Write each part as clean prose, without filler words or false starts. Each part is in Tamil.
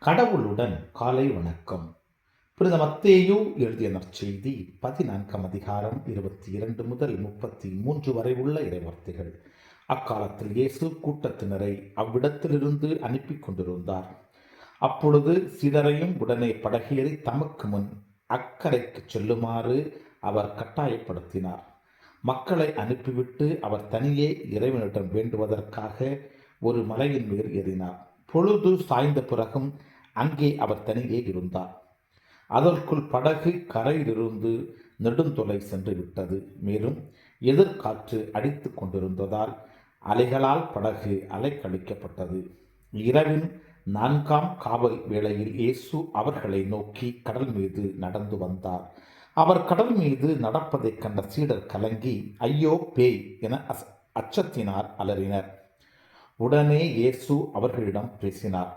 கடவுளுடன் காலை வணக்கம். புனித மத்தேயு எழுதிய நற்செய்தி 14 அதிகாரம் 22 முதல் 33 வரை உள்ள இறைவார்த்தைகள். அக்காலத்தில் இயேசு கூட்டத்தினரை அவ்விடத்திலிருந்து அனுப்பி கொண்டிருந்தார். அப்பொழுது சிலரையும் உடனே படகேறி தமக்கு முன் அக்கரைக்கு செல்லுமாறு அவர் கட்டாயப்படுத்தினார். மக்களை அனுப்பிவிட்டு அவர் தனியே இறைவனிடம் வேண்டுவதற்காக ஒரு மலையின் மேல் ஏறினார். பொழுது சாய்ந்த பிறகும் அங்கே அவர் தனியே இருந்தார். அதற்குள் படகு கரையிலிருந்து நெடுந்தொலை சென்று விட்டது. மேலும் எதிர்காற்று அடித்து கொண்டிருந்ததால் அலைகளால் படகு அலைக்கழிக்கப்பட்டது. இரவின் 4ஆம் காவல் வேளையில் இயேசு அவர்களை நோக்கி கடல் மீது நடந்து வந்தார். அவர் கடல் மீது நடப்பதைக் கண்ட சீடர் கலங்கி, ஐயோ பேய் என அச்சத்தினார் அலறினர். உடனே இயேசு அவர்களிடம் பேசினார்.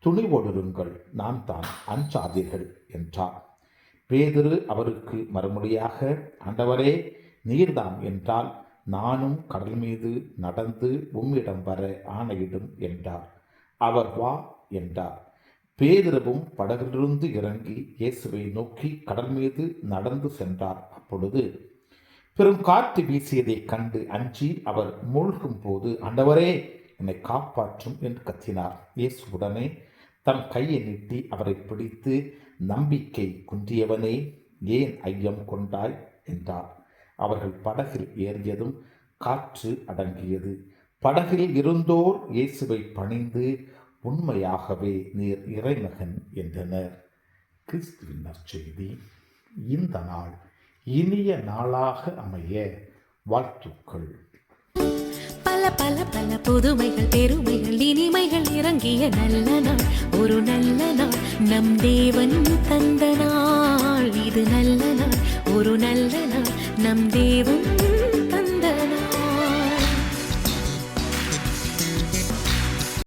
துணிவோடிருங்கள், நான் தான், அஞ்சாதீர்கள் என்றார். பேதுரு அவருக்கு மறுமொழியாக, ஆண்டவரே, நீர்தாம் என்றால் நானும் கடல் மீது நடந்து உம்மிடம் வர ஆணையிடும் என்றார். அவர் வா என்றார். பேதுருவும் படகிலிருந்து இறங்கி இயேசுவை நோக்கி கடல் மீது நடந்து சென்றார். அப்பொழுது பெரும் காற்று வீசியதைக் கண்டு அஞ்சி அவர் மூழ்கும் போது, ஆண்டவரே, என்னை காப்பாற்றும் என்று கத்தினார். இயேசு உடனே தன் கையை நீட்டி அவரை பிடித்து, நம்பிக்கை குன்றியவனே, ஏன் ஐயம் கொண்டாய் என்றார். அவர்கள் படகில் ஏறியதும் காற்று அடங்கியது. படகில் இருந்தோர் இயேசுவை பணிந்து, உண்மையாகவே நீர் இறைமகன் என்றனர். கிறிஸ்துவின் நற்செய்தி. இந்த நாள் இனிய நாளாக அமைய வாழ்த்துக்கள். பல பல பல புதுமைகள், பெருமைகள், இனிமைகள் இறங்கிய நல்ல நாள், ஒரு நல்ல நாள், நம் தேவன் தந்த நாள். இது நல்ல நாள், ஒரு நல்ல நாள், நம் தேவன்